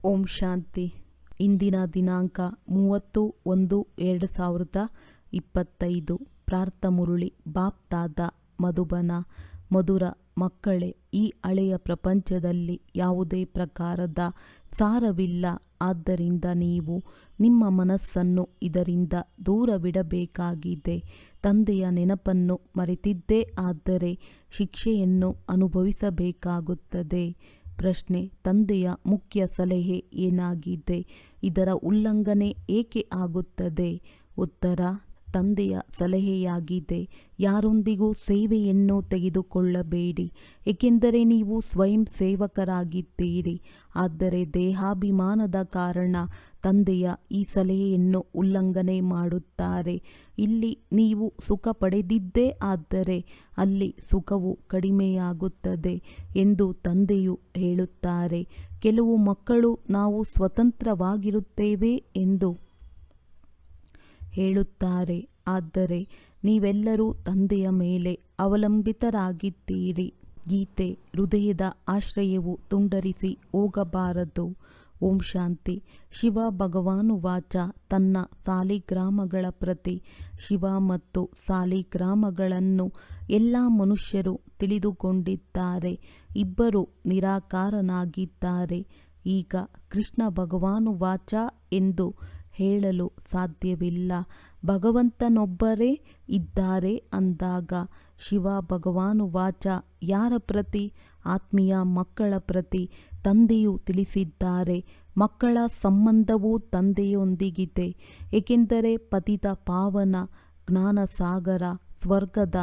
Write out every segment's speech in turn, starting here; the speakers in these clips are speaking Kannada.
ಓಂ ಶಾಂತಿ. ಇಂದಿನ ದಿನಾಂಕ 30/1/2025. ಪ್ರಾರ್ಥಮುರಳಿ ಬಾಪ್ತಾದ ಮಧುಬನ. ಮಧುರ ಮಕ್ಕಳೇ, ಈ ಹಳೆಯ ಪ್ರಪಂಚದಲ್ಲಿ ಯಾವುದೇ ಪ್ರಕಾರದ ಸಾರವಿಲ್ಲ. ಆದ್ದರಿಂದ ನೀವು ನಿಮ್ಮ ಮನಸ್ಸನ್ನು ಇದರಿಂದ ದೂರವಿಡಬೇಕಾಗಿದೆ. ತಂದೆಯ ನೆನಪನ್ನು ಮರೆತಿದ್ದೇ ಆದರೆ ಶಿಕ್ಷೆಯನ್ನು ಅನುಭವಿಸಬೇಕಾಗುತ್ತದೆ. ಪ್ರಶ್ನೆ: ತಂದೆಯ ಮುಖ್ಯ ಸಲಹೆ ಏನಾಗಿದೆ? ಇದರ ಉಲ್ಲಂಘನೆ ಏಕೆ ಆಗುತ್ತದೆ? ಉತ್ತರ: ತಂದೆಯ ಸಲಹೆಯಾಗಿದೆ, ಯಾರೊಂದಿಗೂ ಸೇವೆಯನ್ನು ತೆಗೆದುಕೊಳ್ಳಬೇಡಿ, ಏಕೆಂದರೆ ನೀವು ಸ್ವಯಂ ಸೇವಕರಾಗಿದ್ದೀರಿ. ಆದರೆ ದೇಹಾಭಿಮಾನದ ಕಾರಣ ತಂದೆಯ ಈ ಸಲಹೆಯನ್ನು ಉಲ್ಲಂಘನೆ ಮಾಡುತ್ತಾರೆ. ಇಲ್ಲಿ ನೀವು ಸುಖ ಪಡೆದಿದ್ದೇ ಆದರೆ ಅಲ್ಲಿ ಸುಖವು ಕಡಿಮೆಯಾಗುತ್ತದೆ ಎಂದು ತಂದೆಯು ಹೇಳುತ್ತಾರೆ. ಕೆಲವು ಮಕ್ಕಳು ನಾವು ಸ್ವತಂತ್ರವಾಗಿರುತ್ತೇವೆ ಎಂದು ಹೇಳುತ್ತಾರೆ, ಆದರೆ ನೀವೆಲ್ಲರೂ ತಂದೆಯ ಮೇಲೆ ಅವಲಂಬಿತರಾಗಿದ್ದೀರಿ. ಗೀತೆ: ಹೃದಯದ ಆಶ್ರಯವು ತುಂಡರಿಸಿ ಹೋಗಬಾರದು. ಓಂ ಶಾಂತಿ. ಶಿವ ಭಗವಾನುವಾಚ. ತನ್ನ ಸಾಲಿಗ್ರಾಮಗಳ ಪ್ರತಿ. ಶಿವ ಮತ್ತು ಸಾಲಿಗ್ರಾಮಗಳನ್ನು ಎಲ್ಲ ಮನುಷ್ಯರು ತಿಳಿದುಕೊಂಡಿದ್ದಾರೆ. ಇಬ್ಬರು ನಿರಾಕಾರನಾಗಿದ್ದಾರೆ. ಈಗ ಕೃಷ್ಣ ಭಗವಾನುವಾಚ ಎಂದು ಹೇಳಲು ಸಾಧ್ಯವಿಲ್ಲ. ಭಗವಂತನೊಬ್ಬರೇ ಇದ್ದಾರೆ ಅಂದಾಗ ಶಿವ ಭಗವಾನುವಾಚ ಯಾರ ಪ್ರತಿ? ಆತ್ಮೀಯ ಮಕ್ಕಳ ಪ್ರತಿ ತಂದೆಯು ತಿಳಿಸಿದ್ದಾರೆ. ಮಕ್ಕಳ ಸಂಬಂಧವು ತಂದೆಯೊಂದಿಗಿದೆ, ಏಕೆಂದರೆ ಪತಿತ ಪಾವನ ಜ್ಞಾನಸಾಗರ ಸ್ವರ್ಗದ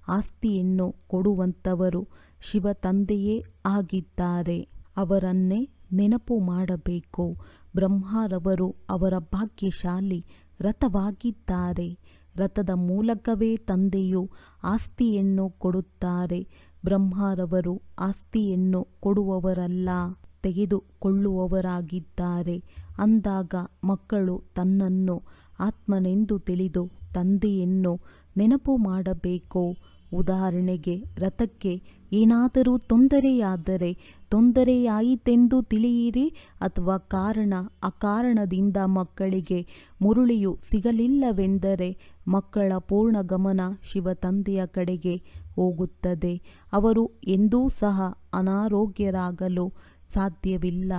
ಆಸ್ತಿಯನ್ನು ಕೊಡುವಂಥವರು ಶಿವ ತಂದೆಯೇ ಆಗಿದ್ದಾರೆ. ಅವರನ್ನೇ ನೆನಪು ಮಾಡಬೇಕು. ಬ್ರಹ್ಮರವರು ಅವರ ಭಾಗ್ಯಶಾಲಿ ರಥವಾಗಿದ್ದಾರೆ. ರಥದ ಮೂಲಕವೇ ತಂದೆಯು ಆಸ್ತಿಯನ್ನು ಕೊಡುತ್ತಾರೆ. ಬ್ರಹ್ಮರವರು ಆಸ್ತಿಯನ್ನು ಕೊಡುವವರಲ್ಲ, ತೆಗೆದುಕೊಳ್ಳುವವರಾಗಿದ್ದಾರೆ. ಅಂದಾಗ ಮಕ್ಕಳು ತನ್ನನ್ನು ಆತ್ಮನೆಂದು ತಿಳಿದು ತಂದೆಯನ್ನು ನೆನಪು ಮಾಡಬೇಕು. ಉದಾಹರಣೆಗೆ, ರಥಕ್ಕೆ ಏನಾದರೂ ತೊಂದರೆಯಾದರೆ ತೊಂದರೆಯಾಯಿತೆಂದು ತಿಳಿಯಿರಿ, ಅಥವಾ ಕಾರಣ ಅಕಾರಣದಿಂದ ಮಕ್ಕಳಿಗೆ ಮುರುಳಿಯು ಸಿಗಲಿಲ್ಲವೆಂದರೆ ಮಕ್ಕಳ ಪೂರ್ಣ ಗಮನ ಶಿವ ತಂದೆಯ ಕಡೆಗೆ ಹೋಗುತ್ತದೆ. ಅವರು ಎಂದೂ ಸಹ ಅನಾರೋಗ್ಯರಾಗಲು ಸಾಧ್ಯವಿಲ್ಲ.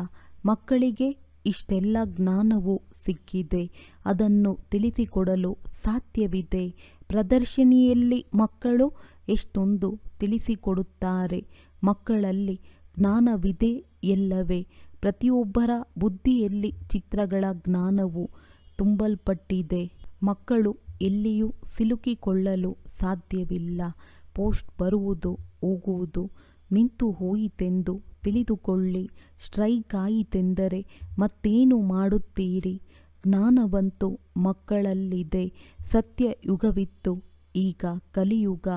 ಮಕ್ಕಳಿಗೆ ಇಷ್ಟೆಲ್ಲ ಜ್ಞಾನವು ಸಿಕ್ಕಿದೆ, ಅದನ್ನು ತಿಳಿಸಿಕೊಡಲು ಸಾಧ್ಯವಿದೆ. ಪ್ರದರ್ಶನಿಯಲ್ಲಿ ಮಕ್ಕಳು ಎಷ್ಟೊಂದು ತಿಳಿಸಿಕೊಡುತ್ತಾರೆ. ಮಕ್ಕಳಲ್ಲಿ ಜ್ಞಾನವಿದೆ ಎಲ್ಲವೇ. ಪ್ರತಿಯೊಬ್ಬರ ಬುದ್ಧಿಯಲ್ಲಿ ಚಿತ್ರಗಳ ಜ್ಞಾನವು ತುಂಬಲ್ಪಟ್ಟಿದೆ. ಮಕ್ಕಳು ಎಲ್ಲಿಯೂ ಸಿಲುಕಿಕೊಳ್ಳಲು ಸಾಧ್ಯವಿಲ್ಲ. ಪೋಸ್ಟ್ ಬರುವುದು ಹೋಗುವುದು ನಿಂತು ಹೋಯಿತೆಂದು ತಿಳಿದುಕೊಳ್ಳಿ. ಸ್ಟ್ರೈಕ್ ಆಯಿತೆಂದರೆ ಮತ್ತೇನು ಮಾಡುತ್ತೀರಿ? ಜ್ಞಾನವಂತೂ ಮಕ್ಕಳಲ್ಲಿದೆ. ಸತ್ಯಯುಗವಿತ್ತು, ಈಗ ಕಲಿಯುಗ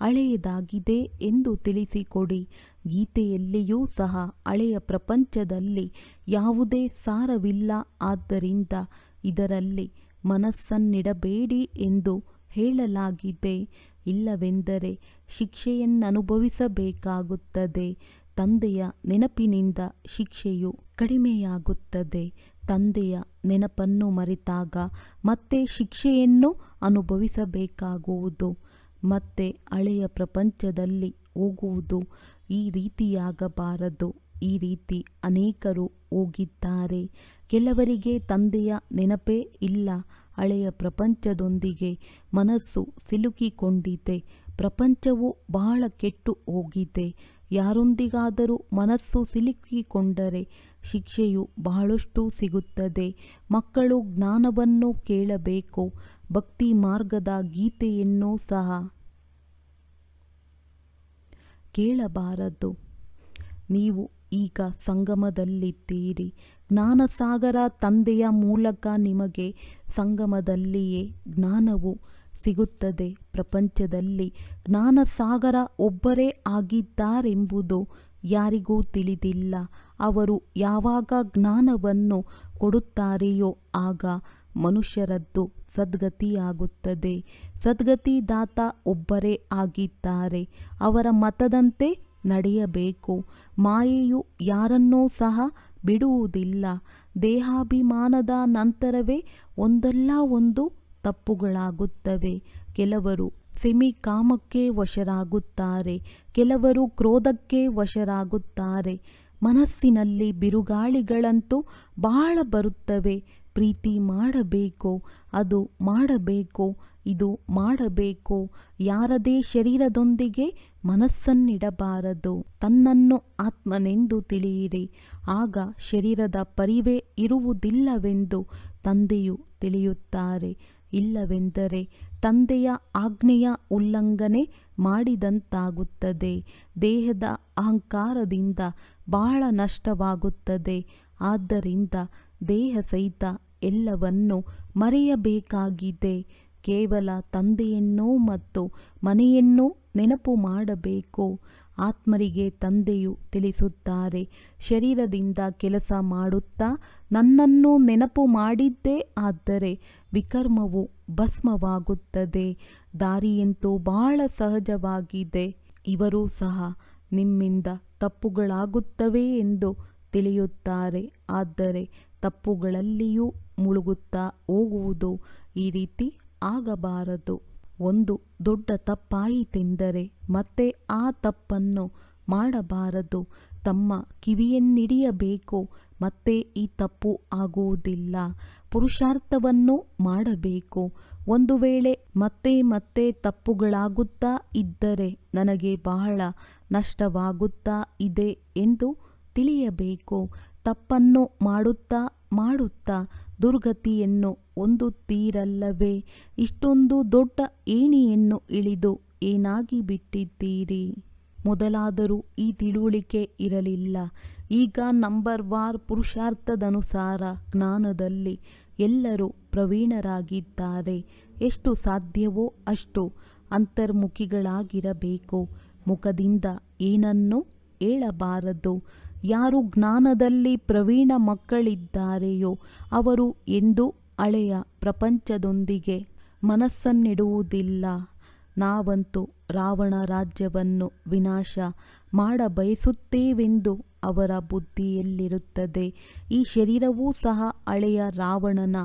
ಹಳೆಯದಾಗಿದೆ ಎಂದು ತಿಳಿಸಿಕೊಡಿ. ಗೀತೆಯಲ್ಲಿಯೂ ಸಹ ಹಳೆಯ ಪ್ರಪಂಚದಲ್ಲಿ ಯಾವುದೇ ಸಾರವಿಲ್ಲ, ಆದ್ದರಿಂದ ಇದರಲ್ಲಿ ಮನಸ್ಸನ್ನಿಡಬೇಡಿ ಎಂದು ಹೇಳಲಾಗಿದೆ. ಇಲ್ಲವೆಂದರೆ ಶಿಕ್ಷೆಯನ್ನನುಭವಿಸಬೇಕಾಗುತ್ತದೆ. ತಂದೆಯ ನೆನಪಿನಿಂದ ಶಿಕ್ಷೆಯು ಕಡಿಮೆಯಾಗುತ್ತದೆ. ತಂದೆಯ ನೆನಪನ್ನು ಮರೆತಾಗ ಮತ್ತೆ ಶಿಕ್ಷೆಯನ್ನು ಅನುಭವಿಸಬೇಕಾಗುವುದು, ಮತ್ತೆ ಹಳೆಯ ಪ್ರಪಂಚದಲ್ಲಿ ಹೋಗುವುದು. ಈ ರೀತಿಯಾಗಬಾರದು. ಈ ರೀತಿ ಅನೇಕರು ಹೋಗಿದ್ದಾರೆ. ಕೆಲವರಿಗೆ ತಂದೆಯ ನೆನಪೇ ಇಲ್ಲ. ಹಳೆಯ ಪ್ರಪಂಚದೊಂದಿಗೆ ಮನಸ್ಸು ಸಿಲುಕಿಕೊಂಡಿದೆ. ಪ್ರಪಂಚವು ಬಹಳ ಕೆಟ್ಟು ಹೋಗಿದೆ. ಯಾರೊಂದಿಗಾದರೂ ಮನಸ್ಸು ಸಿಲುಕಿಕೊಂಡರೆ ಶಿಕ್ಷೆಯು ಬಹಳಷ್ಟು ಸಿಗುತ್ತದೆ. ಮಕ್ಕಳು ಜ್ಞಾನವನ್ನು ಕೇಳಬೇಕು. ಭಕ್ತಿ ಮಾರ್ಗದ ಗೀತೆಯನ್ನು ಸಹ ಕೇಳಬಾರದು. ನೀವು ಈಗ ಸಂಗಮದಲ್ಲಿದ್ದೀರಿ. ಜ್ಞಾನಸಾಗರ ತಂದೆಯ ಮೂಲಕ ನಿಮಗೆ ಸಂಗಮದಲ್ಲಿಯೇ ಜ್ಞಾನವು ಸಿಗುತ್ತದೆ. ಪ್ರಪಂಚದಲ್ಲಿ ಜ್ಞಾನಸಾಗರ ಒಬ್ಬರೇ ಆಗಿದ್ದಾರೆಂಬುದು ಯಾರಿಗೂ ತಿಳಿದಿಲ್ಲ. ಅವರು ಯಾವಾಗ ಜ್ಞಾನವನ್ನು ಕೊಡುತ್ತಾರೆಯೋ ಆಗ ಮನುಷ್ಯರದ್ದು ಸದ್ಗತಿಯಾಗುತ್ತದೆ. ಸದ್ಗತಿದಾತ ಒಬ್ಬರೇ ಆಗಿದ್ದಾರೆ. ಅವರ ಮತದಂತೆ ನಡೆಯಬೇಕು. ಮಾಯೆಯು ಯಾರನ್ನೂ ಸಹ ಬಿಡುವುದಿಲ್ಲ. ದೇಹಾಭಿಮಾನದ ನಂತರವೇ ಒಂದಲ್ಲ ಒಂದು ತಪ್ಪುಗಳಾಗುತ್ತವೆ. ಕೆಲವರು ಸೆಮಿಕಾಮಕ್ಕೆ ವಶರಾಗುತ್ತಾರೆ, ಕೆಲವರು ಕ್ರೋಧಕ್ಕೆ ವಶರಾಗುತ್ತಾರೆ. ಮನಸ್ಸಿನಲ್ಲಿ ಬಿರುಗಾಳಿಗಳಂತೂ ಬಹಳ ಬರುತ್ತವೆ. ಪ್ರೀತಿ ಮಾಡಬೇಕು, ಅದು ಮಾಡಬೇಕು, ಇದು ಮಾಡಬೇಕು. ಯಾರದೇ ಶರೀರದೊಂದಿಗೆ ಮನಸ್ಸನ್ನಿಡಬಾರದು. ತನ್ನನ್ನು ಆತ್ಮನೆಂದು ತಿಳಿಯಿರಿ, ಆಗ ಶರೀರದ ಪರಿವೇ ಇರುವುದಿಲ್ಲವೆಂದು ತಂದೆಯು ತಿಳಿಯುತ್ತಾರೆ. ಇಲ್ಲವೆಂದರೆ ತಂದೆಯ ಆಜ್ಞೆಯ ಉಲ್ಲಂಘನೆ ಮಾಡಿದಂತಾಗುತ್ತದೆ. ದೇಹದ ಅಹಂಕಾರದಿಂದ ಬಹಳ ನಷ್ಟವಾಗುತ್ತದೆ. ಆದ್ದರಿಂದ ದೇಹ ಸಹಿತ ಎಲ್ಲವನ್ನೂ ಮರೆಯಬೇಕಾಗಿದೆ. ಕೇವಲ ತಂದೆಯನ್ನೂ ಮತ್ತು ಮನೆಯನ್ನೂ ನೆನಪು ಮಾಡಬೇಕು. ಆತ್ಮರಿಗೆ ತಂದೆಯು ತಿಳಿಸುತ್ತಾರೆ, ಶರೀರದಿಂದ ಕೆಲಸ ಮಾಡುತ್ತಾ ನನ್ನನ್ನು ನೆನಪು ಮಾಡಿದ್ದೇ ಆದರೆ ವಿಕರ್ಮವು ಭಸ್ಮವಾಗುತ್ತದೆ. ದಾರಿಯಂತೂ ಬಹಳ ಸಹಜವಾಗಿದೆ. ಇವರೂ ಸಹ ನಿಮ್ಮಿಂದ ತಪ್ಪುಗಳಾಗುತ್ತವೆ ಎಂದು ತಿಳಿಯುತ್ತಾರೆ. ಆದರೆ ತಪ್ಪುಗಳಲ್ಲಿಯೂ ಮುಳುಗುತ್ತಾ ಹೋಗುವುದು. ಈ ರೀತಿ ಆಗಬಾರದು. ಒಂದು ದೊಡ್ಡ ತಪ್ಪಾಯಿತೆಂದರೆ ಮತ್ತೆ ಆ ತಪ್ಪನ್ನು ಮಾಡಬಾರದು. ತಮ್ಮ ಕಿವಿಯನ್ನಿಡಿಯಬೇಕು. ಮತ್ತೆ ಈ ತಪ್ಪು ಆಗುವುದಿಲ್ಲ. ಪುರುಷಾರ್ಥವನ್ನು ಮಾಡಬೇಕು. ಒಂದು ವೇಳೆ ಮತ್ತೆ ಮತ್ತೆ ತಪ್ಪುಗಳಾಗುತ್ತಾ ಇದ್ದರೆ ನನಗೆ ಬಹಳ ನಷ್ಟವಾಗುತ್ತಾ ಇದೆ ಎಂದು ತಿಳಿಯಬೇಕು. ತಪ್ಪನ್ನು ಮಾಡುತ್ತಾ ಮಾಡುತ್ತಾ ದುರ್ಗತಿಯನ್ನು ಹೊಂದುತ್ತೀರಲ್ಲವೇ? ಇಷ್ಟೊಂದು ದೊಡ್ಡ ಏಣಿಯನ್ನು ಇಳಿದು ಏನಾಗಿ ಬಿಟ್ಟಿದ್ದೀರಿ? ಮೊದಲಾದರೂ ಈ ತಿಳುವಳಿಕೆ ಇರಲಿಲ್ಲ. ಈಗ ನಂಬರ್ವಾರ್ ಪುರುಷಾರ್ಥದನುಸಾರ ಜ್ಞಾನದಲ್ಲಿ ಎಲ್ಲರೂ ಪ್ರವೀಣರಾಗಿದ್ದಾರೆ. ಎಷ್ಟು ಸಾಧ್ಯವೋ ಅಷ್ಟು ಅಂತರ್ಮುಖಿಗಳಾಗಿರಬೇಕು. ಮುಖದಿಂದ ಏನನ್ನೂ ಹೇಳಬಾರದು. ಯಾರು ಜ್ಞಾನದಲ್ಲಿ ಪ್ರವೀಣ ಮಕ್ಕಳಿದ್ದಾರೆಯೋ ಅವರು ಎಂದೂ ಹಳೆಯ ಪ್ರಪಂಚದೊಂದಿಗೆ ಮನಸ್ಸನ್ನಿಡುವುದಿಲ್ಲ. ನಾವಂತೂ ರಾವಣ ರಾಜ್ಯವನ್ನು ವಿನಾಶ ಮಾಡಬಯಸುತ್ತೇವೆಂದು ಅವರ ಬುದ್ಧಿಯಲ್ಲಿರುತ್ತದೆ. ಈ ಶರೀರವೂ ಸಹ ಹಳೆಯ ರಾವಣನ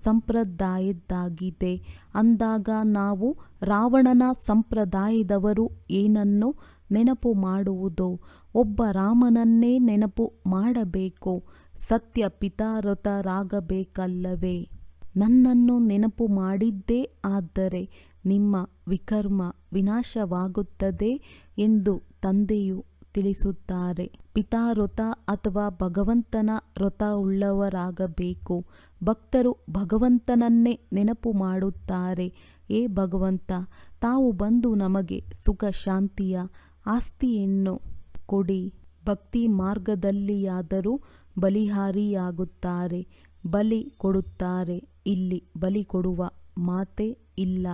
ಸಂಪ್ರದಾಯದ್ದಾಗಿದೆ. ಅಂದಾಗ ನಾವು ರಾವಣನ ಸಂಪ್ರದಾಯದವರು ಏನನ್ನು ನೆನಪು ಮಾಡುವುದು? ಒಬ್ಬ ರಾಮನನ್ನೇ ನೆನಪು ಮಾಡಬೇಕು. ಸತ್ಯ ಪಿತಾರತರಾಗಬೇಕಲ್ಲವೇ? ನನ್ನನ್ನು ನೆನಪು ಮಾಡಿದ್ದೇ ಆದರೆ ನಿಮ್ಮ ವಿಕರ್ಮ ವಿನಾಶವಾಗುತ್ತದೆ ಎಂದು ತಂದೆಯು ತಿಳಿಸುತ್ತಾರೆ. ಪಿತಾರಥ ಅಥವಾ ಭಗವಂತನ ವ್ರತ ಉಳ್ಳವರಾಗಬೇಕು. ಭಕ್ತರು ಭಗವಂತನನ್ನೇ ನೆನಪು ಮಾಡುತ್ತಾರೆ. ಏ ಭಗವಂತ, ತಾವು ಬಂದು ನಮಗೆ ಸುಖ ಶಾಂತಿಯ ಆಸ್ತಿಯನ್ನು ಕೊಡಿ. ಭಕ್ತಿ ಮಾರ್ಗದಲ್ಲಿಯಾದರೂ ಬಲಿಹಾರಿಯಾಗುತ್ತಾರೆ, ಬಲಿ ಕೊಡುತ್ತಾರೆ. ಇಲ್ಲಿ ಬಲಿ ಕೊಡುವ ಮಾತೇ ಇಲ್ಲ.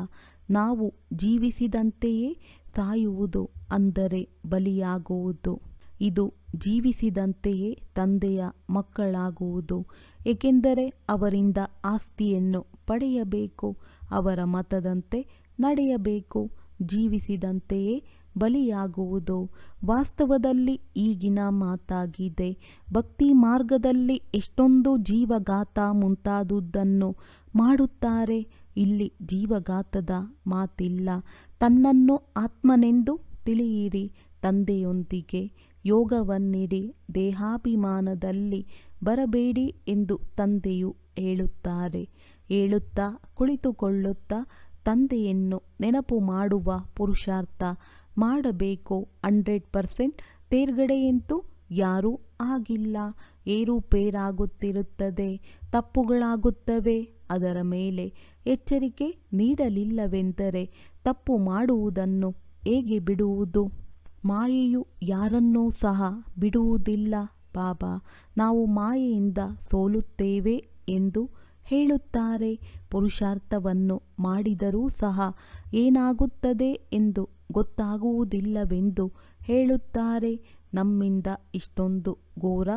ನಾವು ಜೀವಿಸಿದಂತೆಯೇ ಸಾಯುವುದು ಅಂದರೆ ಬಲಿಯಾಗುವುದು. ಇದು ಜೀವಿಸಿದಂತೆಯೇ ತಂದೆಯ ಮಕ್ಕಳಾಗುವುದು. ಏಕೆಂದರೆ ಅವರಿಂದ ಆಸ್ತಿಯನ್ನು ಪಡೆಯಬೇಕು, ಅವರ ಮತದಂತೆ ನಡೆಯಬೇಕು. ಜೀವಿಸಿದಂತೆಯೇ ಬಲಿಯಾಗುವುದು ವಾಸ್ತವದಲ್ಲಿ ಈಗಿನ ಮಾತಾಗಿದೆ. ಭಕ್ತಿ ಮಾರ್ಗದಲ್ಲಿ ಎಷ್ಟೊಂದು ಜೀವಘಾತ ಮುಂತಾದುದನ್ನು ಮಾಡುತ್ತಾರೆ. ಇಲ್ಲಿ ಜೀವಘಾತದ ಮಾತಿಲ್ಲ. ತನ್ನನ್ನು ಆತ್ಮನೆಂದು ತಿಳಿಯಿರಿ. ತಂದೆಯೊಂದಿಗೆ ಯೋಗವನ್ನಿಡಿ. ದೇಹಾಭಿಮಾನದಲ್ಲಿ ಬರಬೇಡಿ ಎಂದು ತಂದೆಯು ಹೇಳುತ್ತಾರೆ. ಹೇಳುತ್ತಾ ಕುಳಿತುಕೊಳ್ಳುತ್ತಾ ತಂದೆಯನ್ನು ನೆನಪು ಮಾಡುವ ಪುರುಷಾರ್ಥ ಮಾಡಬೇಕು. 100% ತೇರ್ಗಡೆಯಂತೂ ಯಾರೂ ಆಗಿಲ್ಲ. ಏರುಪೇರಾಗುತ್ತಿರುತ್ತದೆ, ತಪ್ಪುಗಳಾಗುತ್ತವೆ. ಅದರ ಮೇಲೆ ಎಚ್ಚರಿಕೆ ನೀಡಲಿಲ್ಲವೆಂದರೆ ತಪ್ಪು ಮಾಡುವುದನ್ನು ಹೇಗೆ ಬಿಡುವುದು? ಮಾಯೆಯು ಯಾರನ್ನೂ ಸಹ ಬಿಡುವುದಿಲ್ಲ. ಬಾಬಾ ನಾವು ಮಾಯೆಯಿಂದ ಸೋಲುತ್ತೇವೆ ಎಂದು ಹೇಳುತ್ತಾರೆ. ಪುರುಷಾರ್ಥವನ್ನು ಮಾಡಿದರೂ ಸಹ ಏನಾಗುತ್ತದೆ ಎಂದು ಗೊತ್ತಾಗುವುದಿಲ್ಲವೆಂದು ಹೇಳುತ್ತಾರೆ. ನಮ್ಮಿಂದ ಇಷ್ಟೊಂದು ಘೋರ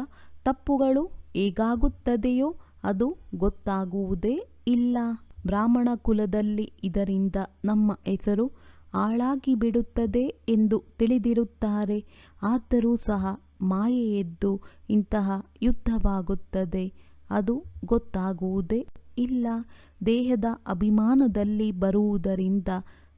ತಪ್ಪುಗಳು ಹೇಗಾಗುತ್ತದೆಯೋ ಅದು ಗೊತ್ತಾಗುವುದೇ ಇಲ್ಲ. ಬ್ರಾಹ್ಮಣ ಕುಲದಲ್ಲಿ ಇದರಿಂದ ನಮ್ಮ ಹೆಸರು ಹಾಳಾಗಿ ಬಿಡುತ್ತದೆ ಎಂದು ತಿಳಿದಿರುತ್ತಾರೆ. ಆದರೂ ಸಹ ಮಾಯೆಯೆದ್ದು ಇಂತಹ ಯುದ್ಧವಾಗುತ್ತದೆ. ಅದು ಗೊತ್ತಾಗುವುದೇ ಇಲ್ಲ. ದೇಹದ ಅಭಿಮಾನದಲ್ಲಿ ಬರುವುದರಿಂದ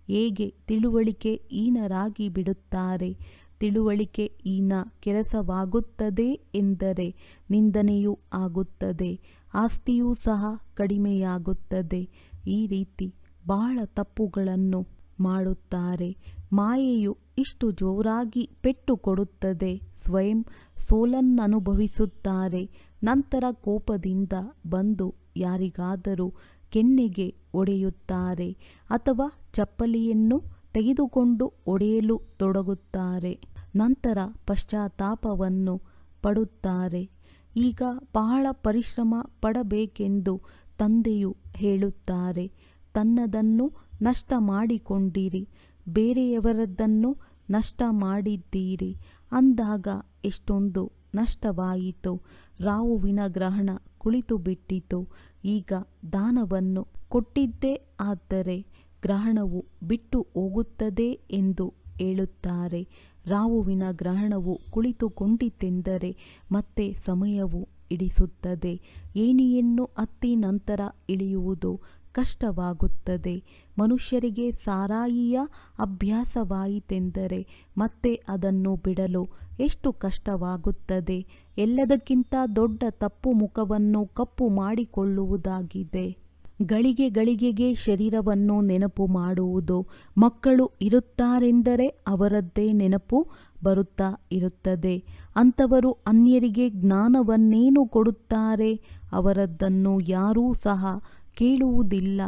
ಹೇಗೆ ತಿಳುವಳಿಕೆ ಹೀನರಾಗಿ ಬಿಡುತ್ತಾರೆ. ತಿಳುವಳಿಕೆ ಹೀನ ಕೆಲಸವಾಗುತ್ತದೆ ಎಂದರೆ ನಿಂದನೆಯೂ ಆಗುತ್ತದೆ, ಆಸ್ತಿಯೂ ಸಹ ಕಡಿಮೆಯಾಗುತ್ತದೆ. ಈ ರೀತಿ ಬಹಳ ತಪ್ಪುಗಳನ್ನು ಮಾಡುತ್ತಾರೆ. ಮಾಯೆಯು ಇಷ್ಟು ಜೋರಾಗಿ ಪೆಟ್ಟು ಕೊಡುತ್ತದೆ, ಸ್ವಯಂ ಸೋಲನ್ನನುಭವಿಸುತ್ತಾರೆ. ನಂತರ ಕೋಪದಿಂದ ಬಂದು ಯಾರಿಗಾದರೂ ಕೆನ್ನೆಗೆ ಒಡೆಯುತ್ತಾರೆ ಅಥವಾ ಚಪ್ಪಲಿಯನ್ನು ತೆಗೆದುಕೊಂಡು ಒಡೆಯಲು ತೊಡಗುತ್ತಾರೆ. ನಂತರ ಪಶ್ಚಾತ್ತಾಪವನ್ನು ಪಡುತ್ತಾರೆ. ಈಗ ಬಹಳ ಪರಿಶ್ರಮ ಪಡಬೇಕೆಂದು ತಂದೆಯು ಹೇಳುತ್ತಾರೆ. ತನ್ನದನ್ನು ನಷ್ಟ ಮಾಡಿಕೊಂಡಿರಿ, ಬೇರೆಯವರದ್ದನ್ನು ನಷ್ಟ ಮಾಡಿದ್ದೀರಿ ಅಂದಾಗ ಎಷ್ಟೊಂದು ನಷ್ಟವಾಯಿತು. ರಾಹುವಿನ ಗ್ರಹಣ ಕುಳಿತು ಬಿಟ್ಟಿತು. ಈಗ ದಾನವನ್ನು ಕೊಟ್ಟಿದ್ದೇ ಆದರೆ ಗ್ರಹಣವು ಬಿಟ್ಟು ಹೋಗುತ್ತದೆ ಎಂದು ಹೇಳುತ್ತಾರೆ. ರಾಹುವಿನ ಗ್ರಹಣವು ಕುಳಿತುಕೊಂಡಿತೆಂದರೆ ಮತ್ತೆ ಸಮಯವು ಹಿಡಿಸುತ್ತದೆ. ಏಣಿಯನ್ನು ಹತ್ತಿ ನಂತರ ಇಳಿಯುವುದು ಕಷ್ಟವಾಗುತ್ತದೆ. ಮನುಷ್ಯರಿಗೆ ಸಾರಾಯಿಯ ಅಭ್ಯಾಸವಾಯಿತೆಂದರೆ ಮತ್ತೆ ಅದನ್ನು ಬಿಡಲು ಎಷ್ಟು ಕಷ್ಟವಾಗುತ್ತದೆ. ಎಲ್ಲದಕ್ಕಿಂತ ದೊಡ್ಡ ತಪ್ಪು ಮುಖವನ್ನು ಕಪ್ಪು ಮಾಡಿಕೊಳ್ಳುವುದಾಗಿದೆ. ಗಳಿಗೆ ಗಳಿಗೆಗೆ ಶರೀರವನ್ನು ನೆನಪು ಮಾಡುವುದು. ಮಕ್ಕಳು ಇರುತ್ತಾರೆಂದರೆ ಅವರದ್ದೇ ನೆನಪು ಬರುತ್ತಾ ಇರುತ್ತದೆ. ಅಂಥವರು ಅನ್ಯರಿಗೆ ಜ್ಞಾನವನ್ನೇನು ಕೊಡುತ್ತಾರೆ? ಅವರದ್ದನ್ನು ಯಾರೂ ಸಹ ಕೇಳುವುದಿಲ್ಲ.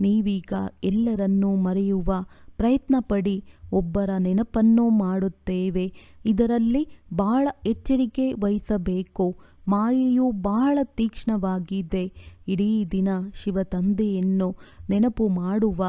ನೀವೀಗ ಎಲ್ಲರನ್ನೂ ಮರೆಯುವ ಪ್ರಯತ್ನಪಡಿ. ಒಬ್ಬರ ನೆನಪನ್ನು ಮಾಡುತ್ತೇವೆ. ಇದರಲ್ಲಿ ಬಹಳ ಎಚ್ಚರಿಕೆ ವಹಿಸಬೇಕು. ಮಾಯೆಯು ಬಹಳ ತೀಕ್ಷ್ಣವಾಗಿದೆ. ಇಡೀ ದಿನ ಶಿವತಂದೆಯನ್ನು ನೆನಪು ಮಾಡುವ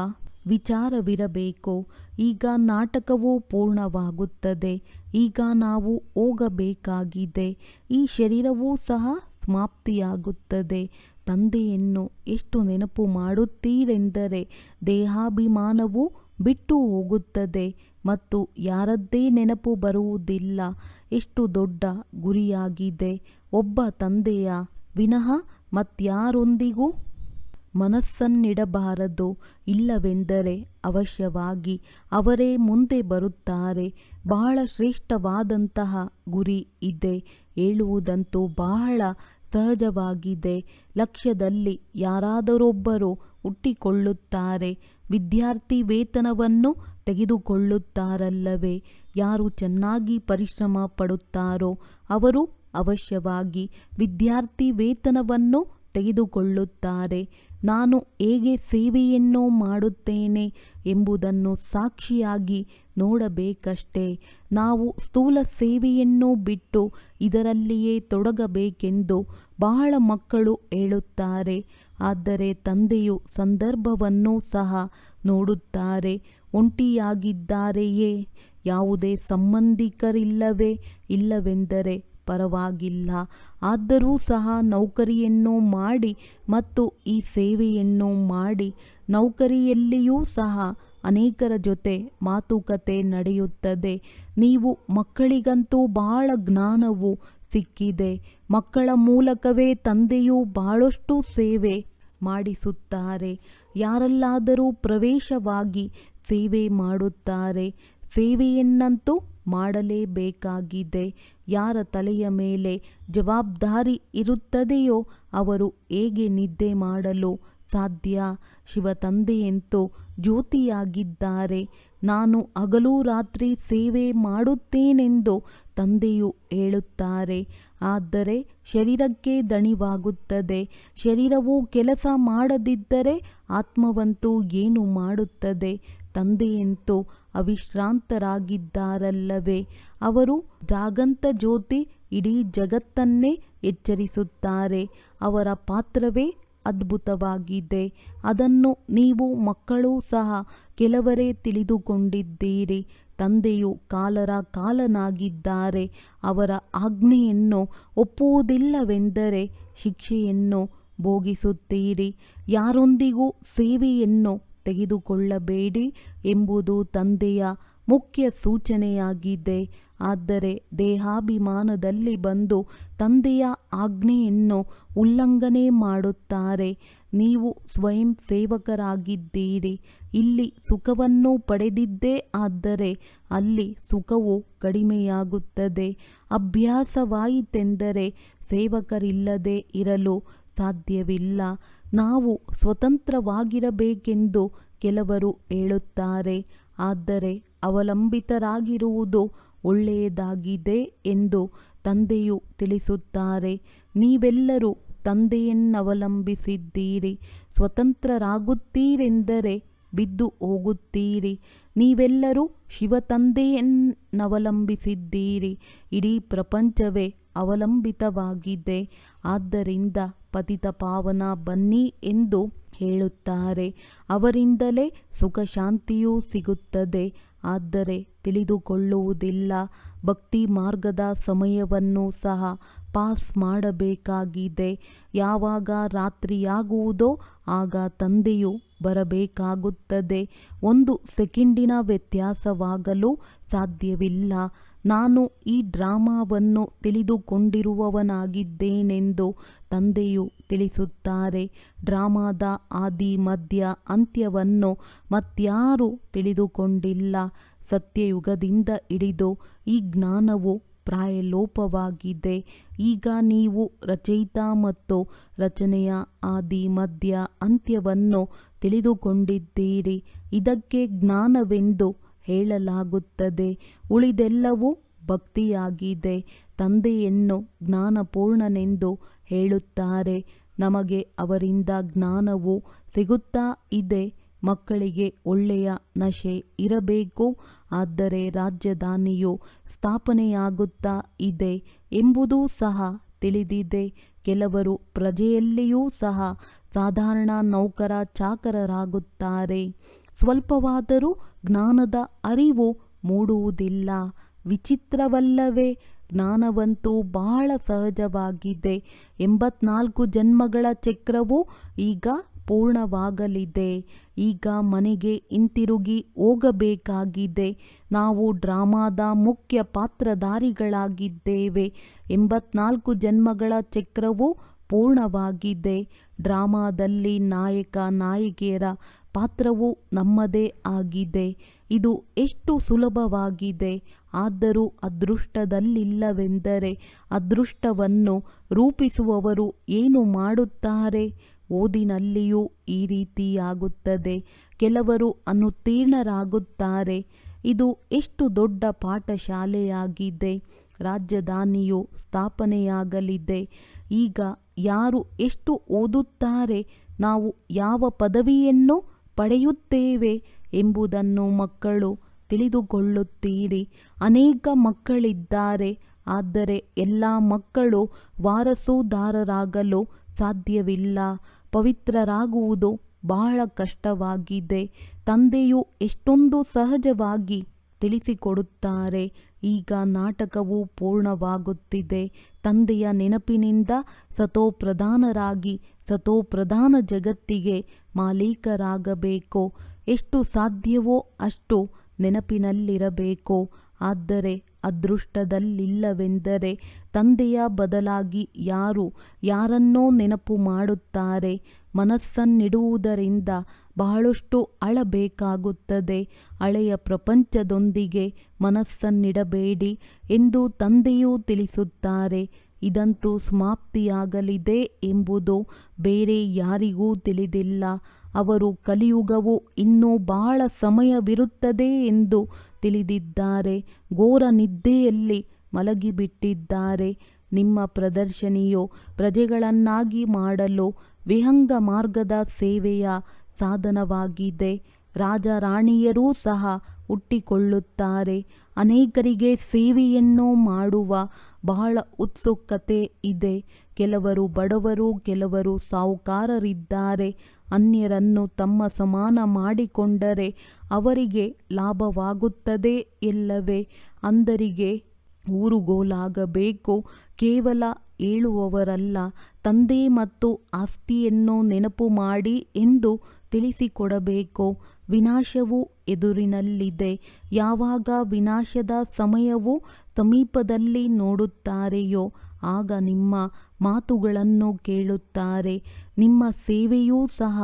ವಿಚಾರವಿರಬೇಕು. ಈಗ ನಾಟಕವು ಪೂರ್ಣವಾಗುತ್ತದೆ. ಈಗ ನಾವು ಹೋಗಬೇಕಾಗಿದೆ. ಈ ಶರೀರವೂ ಸಹ ಸಮಾಪ್ತಿಯಾಗುತ್ತದೆ. ತಂದೆಯನ್ನು ಎಷ್ಟು ನೆನಪು ಮಾಡುತ್ತೀರೆಂದರೆ ದೇಹಾಭಿಮಾನವು ಬಿಟ್ಟು ಹೋಗುತ್ತದೆ ಮತ್ತು ಯಾರದ್ದೇ ನೆನಪು ಬರುವುದಿಲ್ಲ. ಎಷ್ಟು ದೊಡ್ಡ ಗುರಿಯಾಗಿದೆ. ಒಬ್ಬ ತಂದೆಯ ವಿನಃ ಮತ್ಯಾರೊಂದಿಗೂ ಮನಸ್ಸನ್ನಿಡಬಾರದು. ಇಲ್ಲವೆಂದರೆ ಅವಶ್ಯವಾಗಿ ಅವರೇ ಮುಂದೆ ಬರುತ್ತಾರೆ. ಬಹಳ ಶ್ರೇಷ್ಠವಾದಂತಹ ಗುರಿ ಇದೆ. ಹೇಳುವುದಂತೂ ಬಹಳ ಸಹಜವಾಗಿದೆ. ಲಕ್ಷ್ಯದಲ್ಲಿ ಯಾರಾದರೊಬ್ಬರು ಹುಟ್ಟಿಕೊಳ್ಳುತ್ತಾರೆ. ವಿದ್ಯಾರ್ಥಿ ವೇತನವನ್ನು ತೆಗೆದುಕೊಳ್ಳುತ್ತಾರಲ್ಲವೇ? ಯಾರು ಚೆನ್ನಾಗಿ ಪರಿಶ್ರಮ ಪಡುತ್ತಾರೋ ಅವರು ಅವಶ್ಯವಾಗಿ ವಿದ್ಯಾರ್ಥಿ ವೇತನವನ್ನು ತೆಗೆದುಕೊಳ್ಳುತ್ತಾರೆ. ನಾನು ಹೇಗೆ ಸೇವೆಯನ್ನು ಮಾಡುತ್ತೇನೆ ಎಂಬುದನ್ನು ಸಾಕ್ಷಿಯಾಗಿ ನೋಡಬೇಕಷ್ಟೇ. ನಾವು ಸ್ಥೂಲ ಸೇವೆಯನ್ನು ಬಿಟ್ಟು ಇದರಲ್ಲಿಯೇ ತೊಡಗಬೇಕೆಂದು ಬಹಳ ಮಕ್ಕಳು ಹೇಳುತ್ತಾರೆ. ಆದರೆ ತಂದೆಯು ಸಂದರ್ಭವನ್ನು ಸಹ ನೋಡುತ್ತಾರೆ. ಒಂಟಿಯಾಗಿದ್ದಾರೆಯೇ? ಯಾವುದೇ ಸಂಬಂಧಿಕರಿಲ್ಲವೇ? ಇಲ್ಲವೆಂದರೆ ಪರವಾಗಿಲ್ಲ. ಆದರೂ ಸಹ ನೌಕರಿಯನ್ನು ಮಾಡಿ ಮತ್ತು ಈ ಸೇವೆಯನ್ನು ಮಾಡಿ. ನೌಕರಿಯಲ್ಲಿಯೂ ಸಹ ಅನೇಕರ ಜೊತೆ ಮಾತುಕತೆ ನಡೆಯುತ್ತದೆ. ನೀವು ಮಕ್ಕಳಿಗಂತೂ ಬಹಳ ಜ್ಞಾನವು ಸಿಕ್ಕಿದೆ. ಮಕ್ಕಳ ಮೂಲಕವೇ ತಂದೆಯು ಬಹಳಷ್ಟು ಸೇವೆ ಮಾಡಿಸುತ್ತಾರೆ. ಯಾರಲ್ಲಾದರೂ ಪ್ರವೇಶವಾಗಿ ಸೇವೆ ಮಾಡುತ್ತಾರೆ. ಸೇವೆಯನ್ನಂತೂ ಮಾಡಲೇಬೇಕಾಗಿದೆ. ಯಾರ ತಲೆಯ ಮೇಲೆ ಜವಾಬ್ದಾರಿ ಇರುತ್ತದೆಯೋ ಅವರು ಹೇಗೆ ನಿದ್ದೆ ಮಾಡಲು ಸಾಧ್ಯ? ಶಿವತಂದೆಯಂತೂ ಜ್ಯೋತಿಯಾಗಿದ್ದಾರೆ. ನಾನು ಹಗಲು ರಾತ್ರಿ ಸೇವೆ ಮಾಡುತ್ತೇನೆಂದು ತಂದೆಯು ಹೇಳುತ್ತಾರೆ. ಆದರೆ ಶರೀರಕ್ಕೆ ದಣಿವಾಗುತ್ತದೆ. ಶರೀರವು ಕೆಲಸ ಮಾಡದಿದ್ದರೆ ಆತ್ಮವಂತೂ ಏನು ಮಾಡುತ್ತದೆ? ತಂದೆಯಂತೂ ಅವಿಶ್ರಾಂತರಾಗಿದ್ದಾರಲ್ಲವೇ? ಅವರು ಜಾಗಂತ ಜ್ಯೋತಿ ಇಡೀ ಜಗತ್ತನ್ನೇ ಎಚ್ಚರಿಸುತ್ತಾರೆ. ಅವರ ಪಾತ್ರವೇ ಅದ್ಭುತವಾಗಿದೆ. ಅದನ್ನು ನೀವು ಮಕ್ಕಳೂ ಸಹ ಕೆಲವರೇ ತಿಳಿದುಕೊಂಡಿದ್ದೀರಿ. ತಂದೆಯು ಕಾಲರ ಕಾಲನಾಗಿದ್ದಾರೆ. ಅವರ ಆಜ್ಞೆಯನ್ನು ಒಪ್ಪುವುದಿಲ್ಲವೆಂದರೆ ಶಿಕ್ಷೆಯನ್ನು ಭೋಗಿಸುತ್ತೀರಿ. ಯಾರೊಂದಿಗೂ ಸೇವೆಯನ್ನು ತೆಗೆದುಕೊಳ್ಳಬೇಡಿ ಎಂಬುದು ತಂದೆಯ ಮುಖ್ಯ ಸೂಚನೆಯಾಗಿದೆ. ಆದರೆ ದೇಹಾಭಿಮಾನದಲ್ಲಿ ಬಂದು ತಂದೆಯ ಆಜ್ಞೆಯನ್ನು ಉಲ್ಲಂಘನೆ ಮಾಡುತ್ತಾರೆ. ನೀವು ಸ್ವಯಂ ಸೇವಕರಾಗಿದ್ದೀರಿ. ಇಲ್ಲಿ ಸುಖವನ್ನು ಪಡೆದಿದ್ದೇ ಆದರೆ ಅಲ್ಲಿ ಸುಖವು ಕಡಿಮೆಯಾಗುತ್ತದೆ. ಅಭ್ಯಾಸವಾಯಿತೆಂದರೆ ಸೇವಕರಿಲ್ಲದೆ ಇರಲು ಸಾಧ್ಯವಿಲ್ಲ. ನಾವು ಸ್ವತಂತ್ರವಾಗಿರಬೇಕೆಂದು ಕೆಲವರು ಹೇಳುತ್ತಾರೆ. ಆದರೆ ಅವಲಂಬಿತರಾಗಿರುವುದು ಒಳ್ಳೆಯದಾಗಿದೆ ಎಂದು ತಂದೆಯು ತಿಳಿಸುತ್ತಾರೆ. ನೀವೆಲ್ಲರೂ ತಂದೆಯನ್ನವಲಂಬಿಸಿದ್ದೀರಿ. ಸ್ವತಂತ್ರರಾಗುತ್ತೀರೆಂದರೆ ಬಿದ್ದು ಹೋಗುತ್ತೀರಿ. ನೀವೆಲ್ಲರೂ ಶಿವ ತಂದೆಯನ್ನವಲಂಬಿಸಿದ್ದೀರಿ. ಇಡೀ ಪ್ರಪಂಚವೇ ಅವಲಂಬಿತವಾಗಿದೆ. ಆದ್ದರಿಂದ ಪತಿತ ಪಾವನ ಬನ್ನಿ ಎಂದು ಹೇಳುತ್ತಾರೆ. ಅವರಿಂದಲೇ ಸುಖ ಶಾಂತಿಯೂ ಸಿಗುತ್ತದೆ. ಆದರೆ ತಿಳಿದುಕೊಳ್ಳುವುದಿಲ್ಲ. ಭಕ್ತಿ ಮಾರ್ಗದ ಸಮಯವನ್ನು ಸಹ ಪಾಸ್ ಮಾಡಬೇಕಾಗಿದೆ. ಯಾವಾಗ ರಾತ್ರಿಯಾಗುವುದೋ ಆಗ ತಂದೆಯು ಬರಬೇಕಾಗುತ್ತದೆ. 1 ಸೆಕೆಂಡಿನ ವ್ಯತ್ಯಾಸವಾಗಲು ಸಾಧ್ಯವಿಲ್ಲ. ನಾನು ಈ ಡ್ರಾಮಾವನ್ನು ತಿಳಿದುಕೊಂಡಿರುವವನಾಗಿದ್ದೇನೆಂದು ತಂದೆಯು ತಿಳಿಸುತ್ತಾರೆ. ಡ್ರಾಮಾದ ಆದಿ ಮಧ್ಯ ಅಂತ್ಯವನ್ನು ಮತ್ಯಾರೂ ತಿಳಿದುಕೊಂಡಿಲ್ಲ. ಸತ್ಯಯುಗದಿಂದ ಹಿಡಿದು ಈ ಜ್ಞಾನವು ಪ್ರಾಯಲೋಪವಾಗಿದೆ. ಈಗ ನೀವು ರಚಯಿತ ಮತ್ತು ರಚನೆಯ ಆದಿ ಮಧ್ಯ ಅಂತ್ಯವನ್ನು ತಿಳಿದುಕೊಂಡಿದ್ದೀರಿ. ಇದಕ್ಕೆ ಜ್ಞಾನವೆಂದು ಹೇಳಲಾಗುತ್ತದೆ. ಉಳಿದೆಲ್ಲವೂ ಭಕ್ತಿಯಾಗಿದೆ. ತಂದೆಯನ್ನು ಜ್ಞಾನಪೂರ್ಣನೆಂದು ಹೇಳುತ್ತಾರೆ. ನಮಗೆ ಅವರಿಂದ ಜ್ಞಾನವು ಸಿಗುತ್ತಾ ಇದೆ. ಮಕ್ಕಳಿಗೆ ಒಳ್ಳೆಯ ನಶೆ ಇರಬೇಕು. ಆದರೆ ರಾಜಧಾನಿಯು ಸ್ಥಾಪನೆಯಾಗುತ್ತಾ ಇದೆ ಎಂಬುದೂ ಸಹ ತಿಳಿದಿದೆ. ಕೆಲವರು ಪ್ರಜೆಯಲ್ಲಿಯೂ ಸಹ ಸಾಧಾರಣ ನೌಕರ ಚಾಕರರಾಗುತ್ತಾರೆ. ಸ್ವಲ್ಪವಾದರೂ ಜ್ಞಾನದ ಅರಿವು ಮೂಡುವುದಿಲ್ಲ. ವಿಚಿತ್ರವಲ್ಲವೇ? ಜ್ಞಾನವಂತೂ ಬಹಳ ಸಹಜವಾಗಿದೆ. 84 ಜನ್ಮಗಳ ಚಕ್ರವು ಈಗ ಪೂರ್ಣವಾಗಲಿದೆ. ಈಗ ಮನೆಗೆ ಹಿಂತಿರುಗಿ ಹೋಗಬೇಕಾಗಿದೆ. ನಾವು ಡ್ರಾಮಾದ ಮುಖ್ಯ ಪಾತ್ರಧಾರಿಗಳಾಗಿದ್ದೇವೆ. 84 ಜನ್ಮಗಳ ಚಕ್ರವು ಪೂರ್ಣವಾಗಿದೆ. ಡ್ರಾಮಾದಲ್ಲಿ ನಾಯಕ ನಾಯಕಿಯರ ಪಾತ್ರವು ನಮ್ಮದೇ ಆಗಿದೆ. ಇದು ಎಷ್ಟು ಸುಲಭವಾಗಿದೆ. ಆದರೂ ಅದೃಷ್ಟದಲ್ಲಿಲ್ಲವೆಂದರೆ ಅದೃಷ್ಟವನ್ನು ರೂಪಿಸುವವರು ಏನು ಮಾಡುತ್ತಾರೆ? ಓದಿನಲ್ಲಿಯೂ ಈ ರೀತಿಯಾಗುತ್ತದೆ. ಕೆಲವರು ಅನುತ್ತೀರ್ಣರಾಗುತ್ತಾರೆ. ಇದು ಎಷ್ಟು ದೊಡ್ಡ ಪಾಠಶಾಲೆಯಾಗಿದೆ. ರಾಜಧಾನಿಯು ಸ್ಥಾಪನೆಯಾಗಲಿದೆ. ಈಗ ಯಾರು ಎಷ್ಟು ಓದುತ್ತಾರೆ, ನಾವು ಯಾವ ಪದವಿಯನ್ನು ಪಡೆಯುತ್ತೇವೆ ಎಂಬುದನ್ನು ಮಕ್ಕಳು ತಿಳಿದುಕೊಳ್ಳುತ್ತೀರಿ. ಅನೇಕ ಮಕ್ಕಳಿದ್ದಾರೆ. ಆದರೆ ಎಲ್ಲ ಮಕ್ಕಳು ವಾರಸುದಾರರಾಗಲು ಸಾಧ್ಯವಿಲ್ಲ. ಪವಿತ್ರರಾಗುವುದು ಬಹಳ ಕಷ್ಟವಾಗಿದೆ. ತಂದೆಯು ಎಷ್ಟೊಂದು ಸಹಜವಾಗಿ ತಿಳಿಸಿಕೊಡುತ್ತಾರೆ. ಈಗ ನಾಟಕವು ಪೂರ್ಣವಾಗುತ್ತಿದೆ. ತಂದೆಯ ನೆನಪಿನಿಂದ ಸತೋಪ್ರಧಾನರಾಗಿ ಸತೋಪ್ರಧಾನ ಜಗತ್ತಿಗೆ ಮಾಲೀಕರಾಗಬೇಕು. ಎಷ್ಟು ಸಾಧ್ಯವೋ ಅಷ್ಟು ನೆನಪಿನಲ್ಲಿರಬೇಕು. ಆದರೆ ಅದೃಷ್ಟದಲ್ಲಿಲ್ಲವೆಂದರೆ ತಂದೆಯ ಬದಲಾಗಿ ಯಾರು ಯಾರನ್ನೋ ನೆನಪು ಮಾಡುತ್ತಾರೆ. ಮನಸ್ಸನ್ನಿಡುವುದರಿಂದ ಬಹಳಷ್ಟು ಅಳಬೇಕಾಗುತ್ತದೆ. ಹಳೆಯ ಪ್ರಪಂಚದೊಂದಿಗೆ ಮನಸ್ಸನ್ನಿಡಬೇಡಿ ಎಂದು ತಂದೆಯೂ ತಿಳಿಸುತ್ತಾರೆ. ಇದಂತೂ ಸಮಾಪ್ತಿಯಾಗಲಿದೆ ಎಂಬುದು ಬೇರೆ ಯಾರಿಗೂ ತಿಳಿದಿಲ್ಲ. ಅವರು ಕಲಿಯುಗವು ಇನ್ನೂ ಬಹಳ ಸಮಯವಿರುತ್ತದೆ ಎಂದು ತಿಳಿದಿದ್ದಾರೆ. ಘೋರ ನಿದ್ದೆಯಲ್ಲಿ ಮಲಗಿಬಿಟ್ಟಿದ್ದಾರೆ. ನಿಮ್ಮ ಪ್ರದರ್ಶನಿಯು ಪ್ರಜೆಗಳನ್ನಾಗಿ ಮಾಡಲು ವಿಹಂಗ ಮಾರ್ಗದ ಸೇವೆಯ ಸಾಧನವಾಗಿದೆ. ರಾಜರಾಣಿಯರೂ ಸಹ ಹುಟ್ಟಿಕೊಳ್ಳುತ್ತಾರೆ. ಅನೇಕರಿಗೆ ಸೇವೆಯನ್ನು ಮಾಡುವ ಬಹಳ ಉತ್ಸುಕತೆ ಇದೆ. ಕೆಲವರು ಬಡವರು, ಕೆಲವರು ಸಾಹುಕಾರರಿದ್ದಾರೆ. ಅನ್ಯರನ್ನು ತಮ್ಮ ಸಮಾನ ಮಾಡಿಕೊಂಡರೆ ಅವರಿಗೆ ಲಾಭವಾಗುತ್ತದೆ ಎಲ್ಲವೇ? ಅಂಧರಿಗೆ ಊರುಗೋಲಾಗಬೇಕು. ಕೇವಲ ಹೇಳುವವರಲ್ಲ, ತಂದೆ ಮತ್ತು ಆಸ್ತಿಯನ್ನು ನೆನಪು ಮಾಡಿ ಎಂದು ತಿಳಿಸಿಕೊಡಬೇಕು. ವಿನಾಶವು ಎದುರಿನಲ್ಲಿದೆ. ಯಾವಾಗ ವಿನಾಶದ ಸಮಯವು ಸಮೀಪದಲ್ಲಿ ನೋಡುತ್ತಾರೆಯೋ ಆಗ ನಿಮ್ಮ ಮಾತುಗಳನ್ನು ಕೇಳುತ್ತಾರೆ. ನಿಮ್ಮ ಸೇವೆಯೂ ಸಹ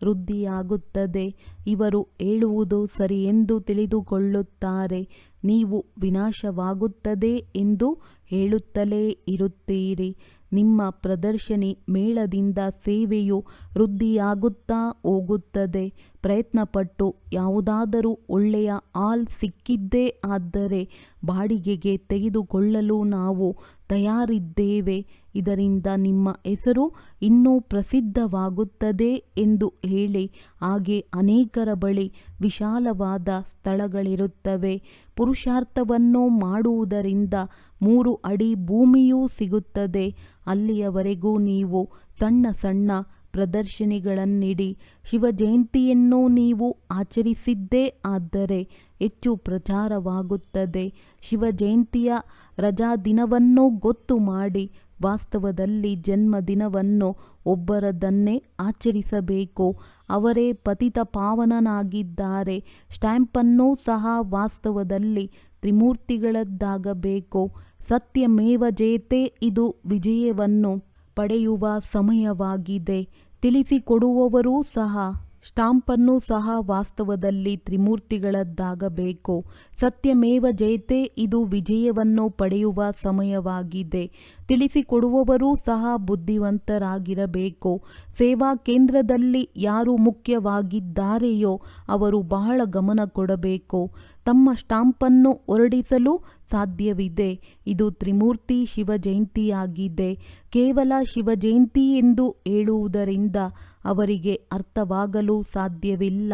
ವೃದ್ಧಿಯಾಗುತ್ತದೆ. ಇವರು ಹೇಳುವುದು ಸರಿಯೆಂದು ತಿಳಿದುಕೊಳ್ಳುತ್ತಾರೆ. ನೀವು ವಿನಾಶವಾಗುತ್ತದೆ ಎಂದು ಹೇಳುತ್ತಲೇ ಇರುತ್ತೀರಿ. ನಿಮ್ಮ ಪ್ರದರ್ಶನಿ ಮೇಳದಿಂದ ಸೇವೆಯು ವೃದ್ಧಿಯಾಗುತ್ತಾ ಹೋಗುತ್ತದೆ. ಪ್ರಯತ್ನಪಟ್ಟು ಯಾವುದಾದರೂ ಒಳ್ಳೆಯ ಹಾಲ್ ಸಿಕ್ಕಿದ್ದೇ ಆದರೆ ಬಾಡಿಗೆಗೆ ತೆಗೆದುಕೊಳ್ಳಲು ನಾವು ತಯಾರಿದ್ದೇವೆ. ಇದರಿಂದ ನಿಮ್ಮ ಹೆಸರು ಇನ್ನೂ ಪ್ರಸಿದ್ಧವಾಗುತ್ತದೆ ಎಂದು ಹೇಳಿ. ಹಾಗೆ ಅನೇಕರ ಬಳಿ ವಿಶಾಲವಾದ ಸ್ಥಳಗಳಿರುತ್ತವೆ. ಪುರುಷಾರ್ಥವನ್ನು ಮಾಡುವುದರಿಂದ 3 ಅಡಿ ಭೂಮಿಯೂ ಸಿಗುತ್ತದೆ. ಅಲ್ಲಿಯವರೆಗೂ ನೀವು ಸಣ್ಣ ಸಣ್ಣ ಪ್ರದರ್ಶನಿಗಳನ್ನಿಡಿ. ಶಿವ ಜಯಂತಿಯನ್ನು ನೀವು ಆಚರಿಸಿದ್ದೇ ಆದರೆ ಹೆಚ್ಚು ಪ್ರಚಾರವಾಗುತ್ತದೆ. ಶಿವ ಜಯಂತಿಯ ರಜಾದಿನವನ್ನು ಗೊತ್ತು ಮಾಡಿ. ವಾಸ್ತವದಲ್ಲಿ ಜನ್ಮದಿನವನ್ನು ಒಬ್ಬರದನ್ನೇ ಆಚರಿಸಬೇಕು. ಅವರೇ ಪತಿತ ಪಾವನನಾಗಿದ್ದಾರೆ. ಸ್ಟ್ಯಾಂಪನ್ನು ಸಹ ವಾಸ್ತವದಲ್ಲಿ ತ್ರಿಮೂರ್ತಿಗಳದ್ದಾಗಬೇಕು. ಸತ್ಯಮೇವ ಜಯತೆ, ಇದು ವಿಜಯವನ್ನು ಪಡೆಯುವ ಸಮಯವಾಗಿದೆ. ತಿಳಿಸಿಕೊಡುವವರೂ ಸಹ ಸ್ಟಾಂಪನ್ನು ಸಹ ವಾಸ್ತವದಲ್ಲಿ ತ್ರಿಮೂರ್ತಿಗಳದ್ದಾಗಬೇಕು. ಸತ್ಯಮೇವ ಜಯತೆ, ಇದು ವಿಜಯವನ್ನು ಪಡೆಯುವ ಸಮಯವಾಗಿದೆ. ತಿಳಿಸಿಕೊಡುವವರೂ ಸಹ ಬುದ್ಧಿವಂತರಾಗಿರಬೇಕು. ಸೇವಾ ಕೇಂದ್ರದಲ್ಲಿ ಯಾರು ಮುಖ್ಯವಾಗಿದ್ದಾರೆಯೋ ಅವರು ಬಹಳ ಗಮನ ಕೊಡಬೇಕು. ತಮ್ಮ ಸ್ಟಾಂಪನ್ನು ಹೊರಡಿಸಲು ಸಾಧ್ಯವಿದೆ. ಇದು ತ್ರಿಮೂರ್ತಿ ಶಿವ ಜಯಂತಿಯಾಗಿದೆ. ಕೇವಲ ಶಿವ ಜಯಂತಿ ಎಂದು ಹೇಳುವುದರಿಂದ ಅವರಿಗೆ ಅರ್ಥವಾಗಲು ಸಾಧ್ಯವಿಲ್ಲ.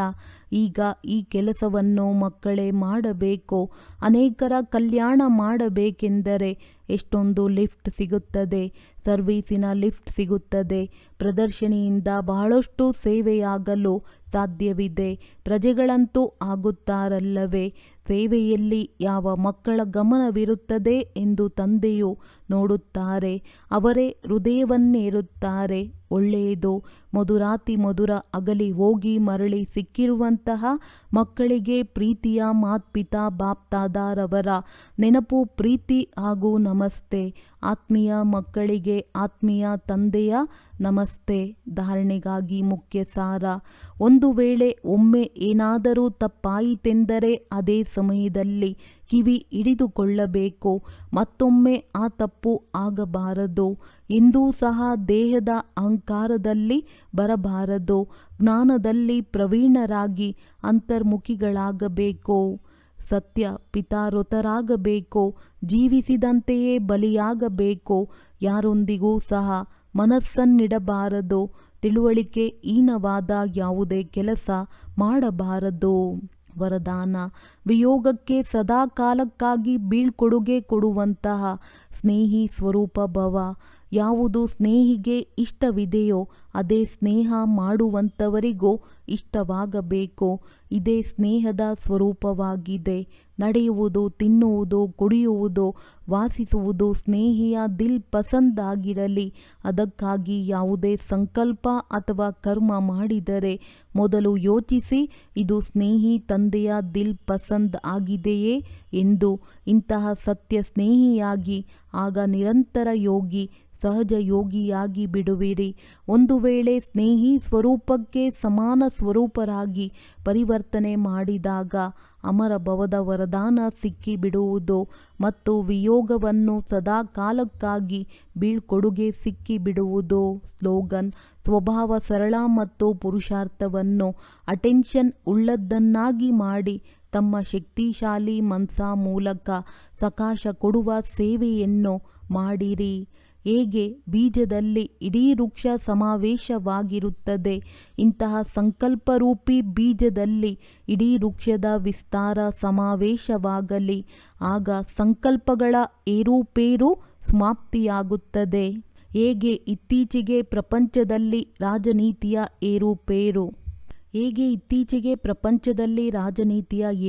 ಈಗ ಈ ಕೆಲಸವನ್ನು ಮಕ್ಕಳೇ ಮಾಡಬೇಕು. ಅನೇಕರ ಕಲ್ಯಾಣ ಮಾಡಬೇಕೆಂದರೆ ಎಷ್ಟೊಂದು ಲಿಫ್ಟ್ ಸಿಗುತ್ತದೆ, ಸರ್ವೀಸಿನ ಲಿಫ್ಟ್ ಸಿಗುತ್ತದೆ. ಪ್ರದರ್ಶನಿಯಿಂದ ಬಹಳಷ್ಟು ಸೇವೆಯಾಗಲು ಸಾಧ್ಯವಿದೆ. ಪ್ರಜೆಗಳಂತೂ ಆಗುತ್ತಾರಲ್ಲವೇ. ಸೇವೆಯಲ್ಲಿ ಯಾವ ಮಕ್ಕಳ ಗಮನವಿರುತ್ತದೆ ಎಂದು ತಂದೆಯು ನೋಡುತ್ತಾರೆ. ಅವರೇ ಹೃದಯವನ್ನೇರುತ್ತಾರೆ. ಒಳ್ಳೆಯದು. ಮಧುರಾತಿ ಮಧುರ ಅಗಲಿ ಹೋಗಿ ಮರಳಿ ಸಿಕ್ಕಿರುವಂತಹ ಮಕ್ಕಳಿಗೆ ಪ್ರೀತಿಯ ಮಾತ್ಪಿತಾ ಬಾಪ್ತಾದಾರವರ ನೆನಪು, ಪ್ರೀತಿ ಹಾಗೂ ನಮಸ್ತೆ. ಆತ್ಮೀಯ ಮಕ್ಕಳಿಗೆ ಆತ್ಮೀಯ ತಂದೆಯ ನಮಸ್ತೆ. ಧಾರಣೆಗಾಗಿ ಮುಖ್ಯ ಸಾರ. ಒಂದು ವೇಳೆ ಒಮ್ಮೆ ಏನಾದರೂ ತಪ್ಪಾಯಿತೆಂದರೆ ಅದೇ ಸಮಯದಲ್ಲಿ ಕಿವಿ ಹಿಡಿದುಕೊಳ್ಳಬೇಕು. ಮತ್ತೊಮ್ಮೆ ಆ ತಪ್ಪು ಆಗಬಾರದು. ಎಂದೂ ಸಹ ದೇಹದ ಅಹಂಕಾರದಲ್ಲಿ ಬರಬಾರದು. ಜ್ಞಾನದಲ್ಲಿ ಪ್ರವೀಣರಾಗಿ ಅಂತರ್ಮುಖಿಗಳಾಗಬೇಕು. ಸತ್ಯ ಪಿತಾರೊತರಾಗಬೇಕು. ಜೀವಿಸಿದಂತೆಯೇ ಬಲಿಯಾಗಬೇಕು. ಯಾರೊಂದಿಗೂ ಸಹ ಮನಸ್ಸನ್ನಿಡಬಾರದು. ತಿಳುವಳಿಕೆ ಹೀನವಾದ ಯಾವುದೇ ಕೆಲಸ ಮಾಡಬಾರದು. ವರದಾನ: ವಿಯೋಗಕ್ಕೆ ಸದಾ ಕಾಲಕ್ಕಾಗಿ ಬೀಳ್ಕೊಡುಗೆ ಕೊಡುವಂತಹ ಸ್ನೇಹಿ ಸ್ವರೂಪ ಭವ. ಯಾವುದು ಸ್ನೇಹಿಗೆ ಇಷ್ಟವಿದೆಯೋ ಅದೇ ಸ್ನೇಹ ಮಾಡುವಂಥವರಿಗೂ ಇಷ್ಟವಾಗಬೇಕು. ಇದೇ ಸ್ನೇಹದ ಸ್ವರೂಪವಾಗಿದೆ. ನಡೆಯುವುದು, ತಿನ್ನುವುದು, ಕುಡಿಯುವುದು, ವಾಸಿಸುವುದು ಸ್ನೇಹಿಯ ದಿಲ್ ಪಸಂದ್ ಆಗಿರಲಿ. ಅದಕ್ಕಾಗಿ ಯಾವುದೇ ಸಂಕಲ್ಪ ಅಥವಾ ಕರ್ಮ ಮಾಡಿದರೆ ಮೊದಲು ಯೋಚಿಸಿ, ಇದು ಸ್ನೇಹಿ ತಂದೆಯ ದಿಲ್ ಪಸಂದ್ ಆಗಿದೆಯೇ ಎಂದು. ಇಂತಹ ಸತ್ಯ ಸ್ನೇಹಿಯಾಗಿ ಆಗ ನಿರಂತರ ಯೋಗಿ, ಸಹಜ ಯೋಗಿಯಾಗಿ ಬಿಡುವಿರಿ. ಒಂದು ವೇಳೆ ಸ್ನೇಹಿ ಸ್ವರೂಪಕ್ಕೆ ಸಮಾನ ಸ್ವರೂಪರಾಗಿ ಪರಿವರ್ತನೆ ಮಾಡಿದಾಗ ಅಮರ ಭವದ ವರದಾನ ಸಿಕ್ಕಿಬಿಡುವುದು ಮತ್ತು ವಿಯೋಗವನ್ನು ಸದಾ ಕಾಲಕ್ಕಾಗಿ ಬೀಳ್ಕೊಡುಗೆ ಸಿಕ್ಕಿಬಿಡುವುದು. ಸ್ಲೋಗನ್: ಸ್ವಭಾವ ಸರಳ ಮತ್ತು ಪುರುಷಾರ್ಥವನ್ನು ಅಟೆನ್ಷನ್ ಉಳ್ಳದ್ದನ್ನಾಗಿ ಮಾಡಿ ತಮ್ಮ ಶಕ್ತಿಶಾಲಿ ಮನಸ್ಸ ಮೂಲಕ ಸಕಾಶ ಕೊಡುವ ಸೇವೆಯನ್ನು ಮಾಡಿರಿ. ಹೇಗೆ ಬೀಜದಲ್ಲಿ ಇಡೀ ವೃಕ್ಷ ಸಮಾವೇಶವಾಗಿರುತ್ತದೆ, ಇಂತಹ ಸಂಕಲ್ಪರೂಪಿ ಬೀಜದಲ್ಲಿ ಇಡೀ ವೃಕ್ಷದ ವಿಸ್ತಾರ ಸಮಾವೇಶವಾಗಲಿ. ಆಗ ಸಂಕಲ್ಪಗಳ ಏರುಪೇರು ಸಮಾಪ್ತಿಯಾಗುತ್ತದೆ. ಹೇಗೆ ಇತ್ತೀಚೆಗೆ ಪ್ರಪಂಚದಲ್ಲಿ ರಾಜನೀತಿಯ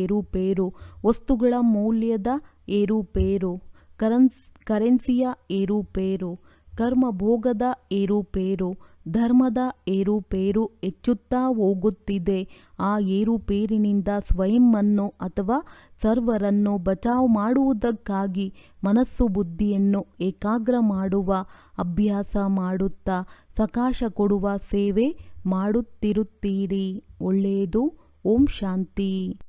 ಏರುಪೇರು, ವಸ್ತುಗಳ ಮೌಲ್ಯದ ಏರುಪೇರು, ಕರೆನ್ಸಿಯ ಏರುಪೇರು, ಕರ್ಮಭೋಗದ ಏರುಪೇರು, ಧರ್ಮದ ಏರುಪೇರು ಹೆಚ್ಚುತ್ತಾ ಹೋಗುತ್ತಿದೆ. ಆ ಏರುಪೇರಿನಿಂದ ಸ್ವಯಂವನ್ನು ಅಥವಾ ಸರ್ವರನ್ನು ಬಚಾವ್ ಮಾಡುವುದಕ್ಕಾಗಿ ಮನಸ್ಸು ಬುದ್ಧಿಯನ್ನು ಏಕಾಗ್ರ ಮಾಡುವ ಅಭ್ಯಾಸ ಮಾಡುತ್ತಾ ಸಕಾಶ ಕೊಡುವ ಸೇವೆ ಮಾಡುತ್ತಿರುತ್ತೀರಿ. ಒಳ್ಳೆಯದು. ಓಂ ಶಾಂತಿ.